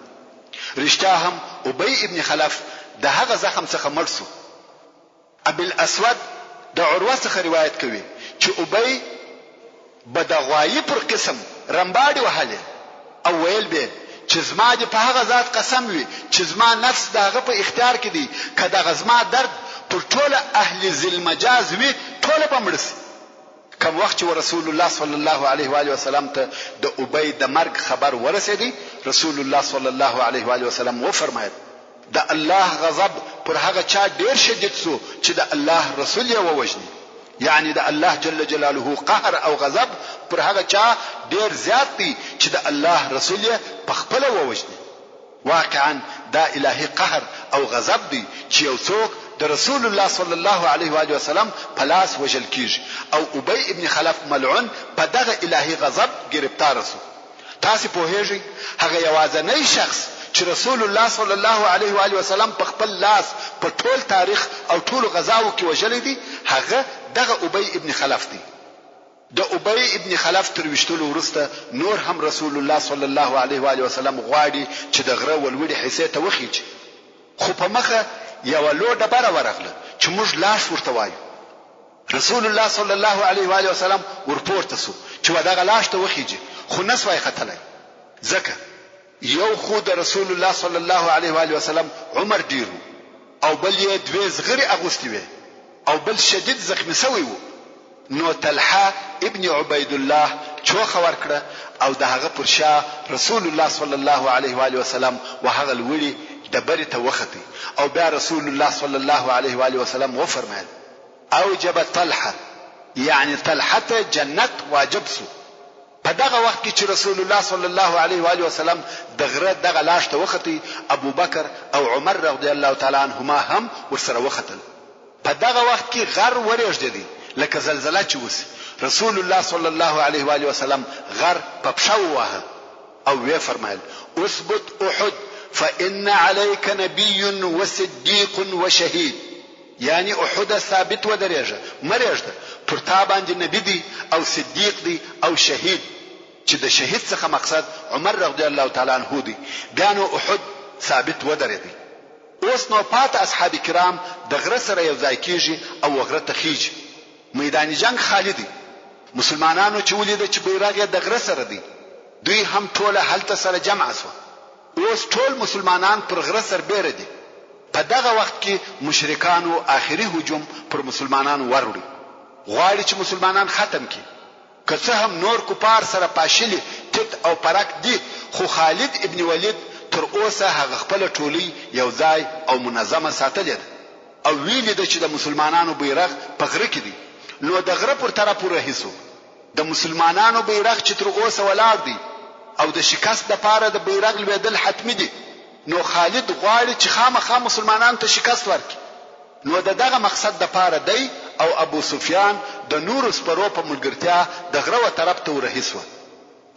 S4: رښتیا هم ابی ابن خلف د هغه زخم څخه مړ سو. ابي الاسود د عروه څخه روایت کوي چې ابی به د غوایي پر قسم رمباړي وهلې او ویل به چې زما دې په هغه ذات قسم وي چې زما نفس دغه په اختیار کې دی، که دغه زما درد پر ټوله اهل ذل مجاز وي ټوله به مړ سي. کوم وخت چې رسول الله صلی الله علیه و آله وسلم ته د ابی د مرګ خبر ورسېدی، رسول الله صلی الله علیه و آله وسلم و فرمایل د الله غضب پر هغه چا ډیر شدید سو چې د الله رسول یې ووژني، یعنی د الله جل جلاله قهر او غضب پر هغه چا ډیر زیات دی چې د الله رسول یې په خپل ووژني. واقعا دا الهي قهر او غضب دی چې یو څوک د رسول الله صلی الله علیه و آله وسلم په لاس وژل کیږي، او ابی ابن خلف ملعون په دغه الهي غضب گرفتار سو. تاسو په هیږي هغه یوازنی شخص چې رسول الله صلی الله علیه و آله وسلم په خپل لاس په ټول تاریخ او ټول غزاو کې وژل دي، هغه دغه ابی ابن خلف دی. د ابی ابن خلف تر وشتلو وروسته نور هم رسول الله صلی الله علیه و آله وسلم غواړي چې د غره ولوړي حصے ته وخیږي، خو په مخه یو لو ډبره ورغله چې موږ لاس ورته وایو. رسول الله صلی الله علیه و آله وسلم ورپورته سو چې ودغه لاس ته وخیږي، خو نسوای ختلای، ځکه یو خو د رسول الله صلی الله علیه و آله وسلم عمر ډیر او بل یې دوی زغری اغوستي وي او بل شدید زخمی شوی وو. نو طلحه ابن عبید الله چوخه ورکړه او دغه پر شا رسول الله صلی الله علیه و آله وسلم وهغه لوري د بری ته وختي، او بیا رسول الله صلی الله علیه و آله وسلم و فرمایل اوجب طلحه، یعنی طلحه ته جنت واجب سو. په دغه وخت کې چې رسول الله صلی الله علیه و آله وسلم د غره دغه لاش ته وختي، ابو بکر او عمر رضی الله تعالی عنهما هم ورسره وختل. په دغه وخت کې غر ورېږدي لکه زلزلہ چې وسی. رسول الله صلی الله علیه و آله وسلم غر په پښو واه او وی فرمایل اثبت احد فإن عليك نبي وصديق وشهيد، یعنی احد ثابت ودرېږه مرېږه پر تا باندې نبی دی او صدیق دی او شهید، چې د شهید څخه مقصد عمر رضی الله تعالی عنہ دی. بیا نو احد ثابت ودرېدی. اوس نو پات اصحاب کرام د غره سره یو ځای کیږي او غره ته خیږي. میدان جنگ خالی دی. مسلمانانو چې ولید چې بیرغ یې د غره سره دی، دوی هم ټوله هلته سره جمع شو. اوس ټول مسلمانان پر غره سر بیره دي. په دغه وخت کې مشرکانو آخري هجوم پر مسلمانانو وروړي، غواړي چې مسلمانان ختم کړي. که څه هم نور کفار سره پاشلي تت او پرک دي، خو خالد ابن ولید تر اوسه هغه خپل ټولي یو ځای او منظمه ساتلې ده او ویلي ده چې د مسلمانانو بیرغ په غره کې دی. نو د غره پر طرف ورهیسو د مسلمانانو بیرغ چې تر اوسه ولاړ دی او د شکست د پاره د بیرغ لویدل حتمی دي. نو خالد غواړي چې خامخا مسلمانانو ته شکست ورکړي. نو دغه مقصد د پاره دی او ابو سفیان د نور سپرو په ملګرتیا د غره و طرف ته ورهیسو،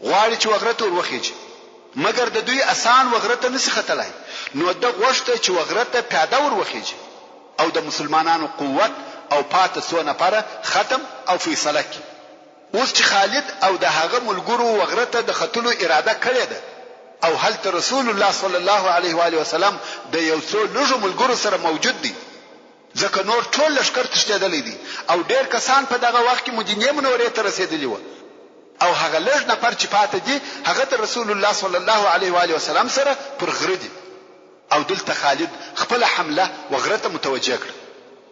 S4: غواړي چې وغره ته ورخیږي، مګر د دوی آسان وغره ته نشي ختلای. نو د غوښته چې وغره ته پیاده ورخیږي او د مسلمانانو قوت او پات سو نفره ختم او فیصله کی. اوس چې خالد او د هغه ملګرو وغره ته د خطلو اراده کړې ده او هلته رسول الله صلی الله علیه و آله وسلم د یو څو لږو ملګرو سره موجود دي، ځکه نور ټول لشکر تشتیدلې دي او ډېر کسان په دغه وخت کې مدینه منورې ته رسیدلي وو. او هغه لږ نفر چې پاتې دي هغه د رسول الله صلی الله علیه و آله وسلم سره پر غره دي. او دلته خالد خپل حمله وغره ته متوجه کړ.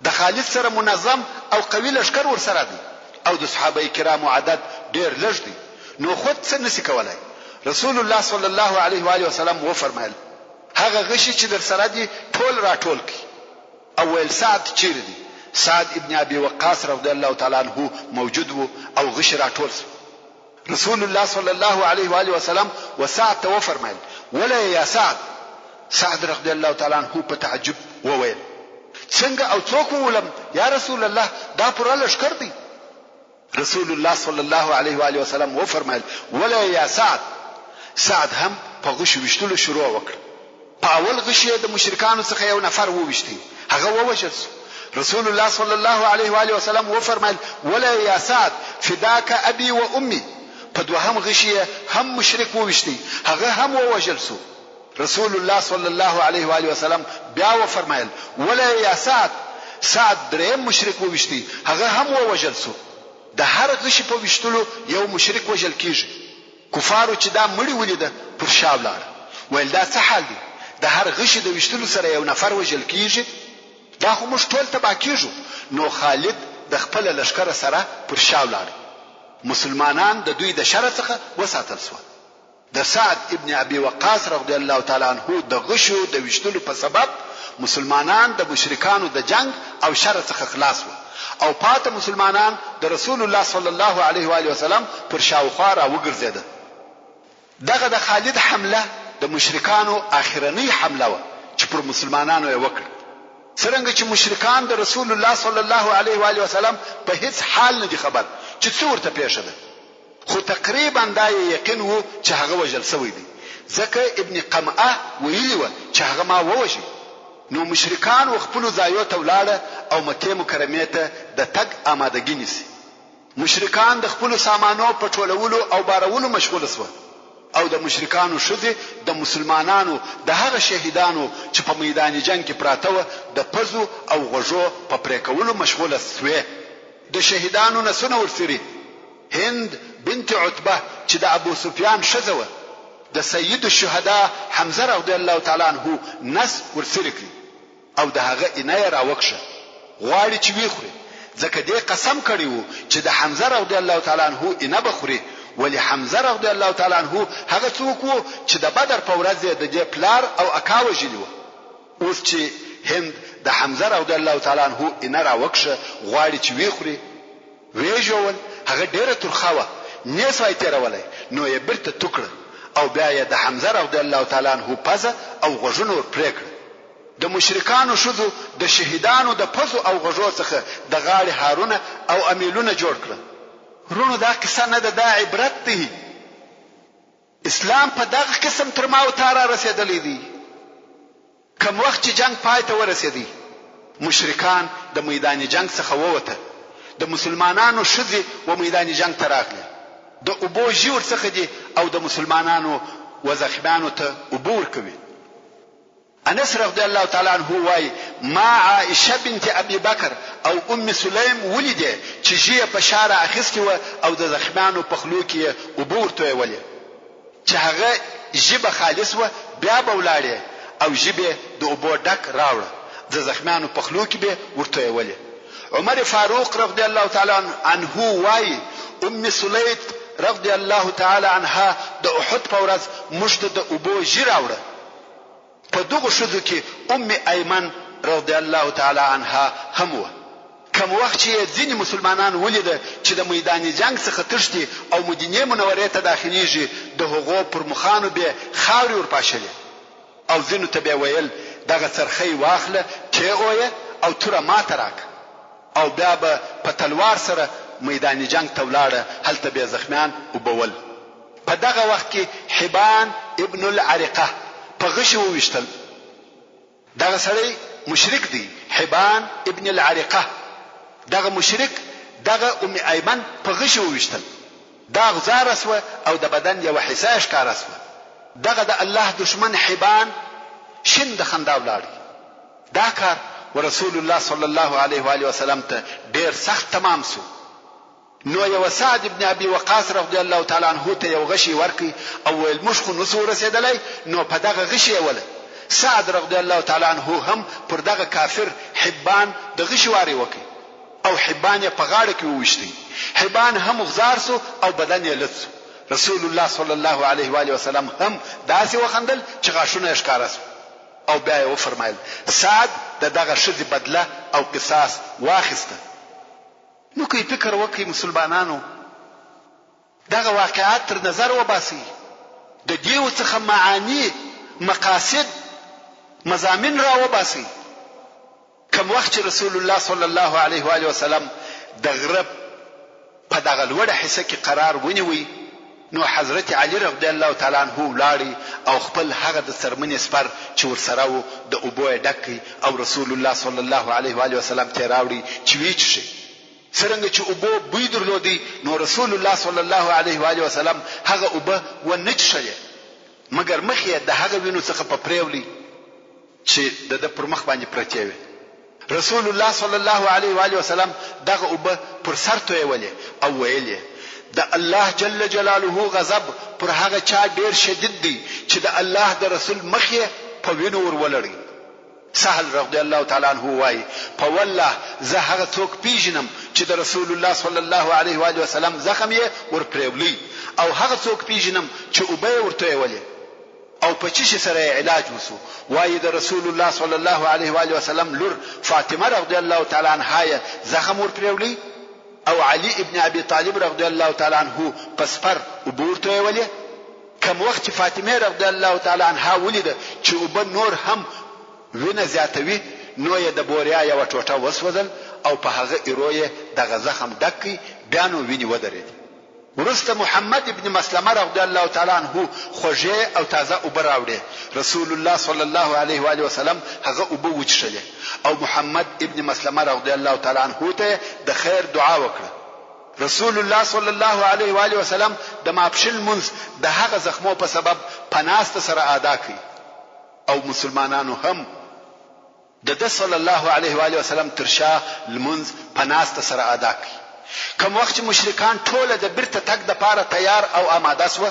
S4: د خالد سره منظم او قوي لشکر ورسره دي او د صحابه کرامو عدد ډیر لږ دي، نو خود څه نسی کولای. رسول الله صلی الله علیه و آله وسلم و فرمایل هغه غشي چې در سره دي ټول راټول کړي. او ویل سعد چیرې دي؟ سعد ابن ابي وقاص رضی الله تعالی عنه موجود وو او غشي راټول شو. رسول الله صلی الله علیه و آله وسلم وسعد ته فرمایل ولا یا سعد. سعد رضی الله تعالی عنه په تعجب وویل څنګه او څوک ولم یا رسول الله دا پر لشکر دی. رسول الله صلی الله علیه و آله وسلم و فرمایل ولا یا سعد. سعد هم په غشو وشتلو شروع وکړ. په اول غشي د مشرکانو څخه یو نفر ووشتي، هغه ووجل شو. رسول الله صلی الله علیه و آله وسلم و فرمایل ولا یا سعد فداک ابي و امي. په دوهم غشي هم مشرک ووشتي، هغه هم ووجل شو. رسول الله صلی الله علیه و آله وسلم بیا و فرمایل ولا یا سعد. سعد دریم مشرک ووشتي، هغه هم ووجل شو. د هر غشي په وشتلو یو مشرک وجل کیږي. کفارو چې دا مړی ولیده پر شا ولاړ، ویل دا څه حال دی؟ د هر غشي د وشتلو سره یو نفر وجل کیږي، دا خو موږ ټول تبا کیږو. نو خالد د خپل لشکره سره پر شا ولاړ. مسلمانان د دوی د شر څخه وساتل شو. د سعد ابن ابي وقاص رضی الله تعالی عنه د غشو د وشتلو په سبب مسلمانان د مشرکانو د جنگ او شر څخه خلاص وو او پات مسلمانان د رسول الله صلی الله علیه و آله وسلم پر شاوخوا را وګرځیدل. دغه د خالد حمله د مشرکانو اخرنی حمله و چې پر مسلمانانو یې وکړه. څنګه چې مشرکان د رسول الله صلی الله علیه و آله وسلم په هیڅ حال نه دي خبر چې څه ورته پیښه ده، خو تقریبا دا یقین وو چې هغه وجل شوی دی، ځکه ابن قمعه ویلی و چې هغه ما ووجي. نو مشرکان خپل ځایو ته ولاړه او مکه مکرمه ته د تګ آمادګی نیسي. مشرکان د خپل سامانو په ټولولو او بارولو مشغول شول او د مشرکانو شذ د مسلمانانو د هغه شهیدانو چې په میدان جنگ کې پراته و د پزو او غوژو په پریکولو مشغول شوه. د شهیدانو نسونه ورسري هند بنت عتبه چې د ابو سفیان شذ و، د سید الشهدا حمزه رضی الله تعالی عنه نس ورسري او د هغه انای راوکشه غواړي چې ویخوري، ځکه دې قسم کړی وو چې د حمزه رضی الله تعالی عنه انه بخوري. ولی حمزه رضی الله تعالی عنه هغه څوک وو چې د بدر په ورځ د دې پلار او اکا وجلی وو. اوس چې هند د حمزه رضی الله تعالی عنه انه راوکشه غواړي چې ویخوري، ویجول هغه ډیره ترخه نه سوای تیرولای، نو یې برته ټوکړه او بیا یې د حمزه رضی الله تعالی عنه پزه او غوژنه ور پریکړه. د مشرکانو شذو د شهیدانو د پزو او غوژو څخه د غاړې هارونه او امیلونه جوړ کړل. رونو دا قصه نه ده، دا عبرت دی. اسلام په دغه قسم تر ما او تاره رسیدلی دی. کوم وخت چې جنگ پای ته ورسېدی مشرکان د میدان جنگ څخه ووته، د مسلمانانو شذې و میدان جنگ ته راغله. د ابو جوړ څخه دي او د مسلمانانو وزخمانو ته عبور کوي. انس رضی الله تعالی عنه وای ما عائشه بنت ابي بکر او ام سلیم ولیده چې جیه په شارع اخیستی و او د زخمانو په خلو کې عبور توي ولې چې هغه جيبه خالص و بیا بولاړي او جيبه د ابو ډک راوړه د زخمانو په خلو کې به ورته ولې. عمر فاروق رضی الله تعالی عنه وای ام سلیت رضی الله تعالی عنها د احد په ورځ مشت د ابو جی راوړه. په دغه شذو کې ام ایمن رضی الله تعالی عنها هم و. کوم وخت چې ځینې مسلمانان ولیده چې د میدان جنگ څخه تښتي او مدینه منورې ته داخليږي، د هغو پر مخانو به خاوري ورپاشلې او ځینو ته به ویل دغه سرخی واخله چې او تر ما تراک او بیا به په تلوار سره میدان جنگ ته ولاړه، هلته به زخمیان وبول. په دغه وخت کې حبان ابن العرقه په غشو وشتل. دغه سړی مشرک دی، حبان ابن العرقه. دغه مشرک دغه ام ایمن په غشو وشتل. دا غزار اسو او د بدن یو حساش کار اسو. دغه د الله دشمن حبان شین د خندا ولاړ. دا کار ورسول الله صلی الله علیه و آله وسلم ته ډیر سخت تمام سو. نو یو سعد ابن ابي وقاص رضی الله تعالی عنہ ته یو غشي ورکي او ویل مش خو نسو رسیدلای نو په دغه غشي وله سعد رضی الله تعالی عنہ هم پر دغه کافر حبان د غشي واري وکي او حبان په غاړه کې وښتي حبان هم غزار سو او بدن یې لڅ رسول الله صلی الله علیه و آله وسلم هم داسې وخندل چې غاښونه ښکارا سو او بیا یې وفرمایل سعد دغه شذ بدله او قصاص واخسته نو کوي فکر وکي مسلمانانو دغه واقعات تر نظر وباسي د دیو څخه معانی مقاصد مضامین را وباسي کوم وخت چې رسول الله صلی الله علیه و آله وسلم د غرب په دغه لوړه حصہ کې قرار ونیوي نو حضرت علی رضی الله تعالی عنہ لاړی او خپل هغه د سرمنې سپر چې ورسره وو د اوبو ډکې او رسول الله صلی الله علیه و آله وسلم ته راوړي چې ویچ شي څنګه چې اوبو بوی درلودي نو رسول الله صلی الله علیه و آله وسلم هغه اوبه ونچشله مګر مخ یې د هغه وینو څخه په پریولي چې د پر مخ باندې پرته وي رسول الله صلی الله علیه و آله وسلم دغه اوبه پر سر تویولې او ویلې د الله جل جلاله غضب پر هغه چا ډیر شدید دی چې د الله د رسول مخ یې په وینو ورولړي سهل رضی الله تعالی عنہ وای په والله زه هغه څوک پیژنم چې د رسول الله صلی الله علیه و آله وسلم زخم یې ور پریولي او هغه څوک پیژنم چې اوبه ورته ویلې او په چی سره علاج وسو وای د رسول الله صلی الله علیه و آله وسلم لور فاطمه رضی الله تعالی عنها زخم ور پریولي او علي ابن ابي طالب رضی الله تعالی عنہ پسپر وبورته ویلې کوم وخت فاطمه رضی الله تعالی عنها ولید چې وب نور هم وینه زیاتوي نو یې د بوریا یو ټوټه وسوځل او په هغه ایروې د زخم ډکی بیانو ویني ودرید ورسته محمد ابن مسلمه رضی الله تعالی عنہ خوږه او تازه وبراوړي رسول الله صلی الله علیه و آله وسلم هغه وبو وچشله او محمد ابن مسلمه رضی الله تعالی عنہ ته د خیر دعا وکړه رسول الله صلی الله علیه و آله وسلم د مابشل منز د هغه زخمو په سبب پناست سره ادا کړي او مسلمانانو هم د صلی الله علیه و آله وسلم ترشا لمنز پناست سره ادا کړي کوم وخت مشرکان ټوله د برته تک د پاره تیار او آماده سو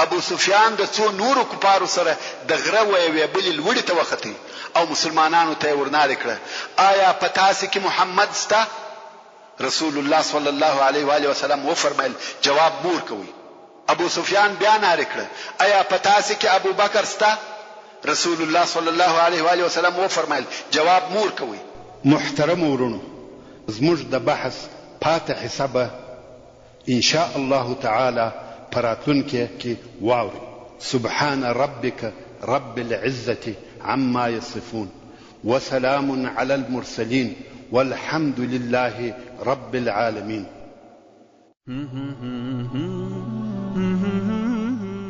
S4: ابو سفیان د څو نورو کفارو سره د غره وې بل لوړی ته وختي او مسلمانانو ته ورنال کړه آیا پتا سي کې محمد ستا رسول الله صلی الله علیه و آله وسلم و فرمایل جواب مور کوي ابو سفیان بیان کړه آیا پتا سي کې ابو بکر ستا رسول الله صلی الله علیه و آله وسلم و فرمایل جواب مور کوي
S5: محترم ورونو زموږ د بحث پاتې حسابه ان شاء الله تعالی پراتون کې واوري سبحان ربك رب العزة عما يصفون وسلام على المرسلين والحمد لله رب العالمين.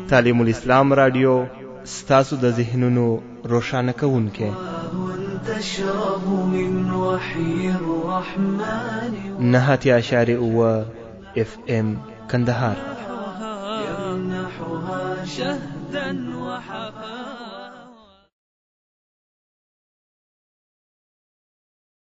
S6: تعلیم الاسلام رادیو ستاسو د ذهنونو روښانه کوونکی
S7: تشرب من وحي الرحمن
S6: 9.9 FM کندهار
S7: يمنحها شهدا وحفا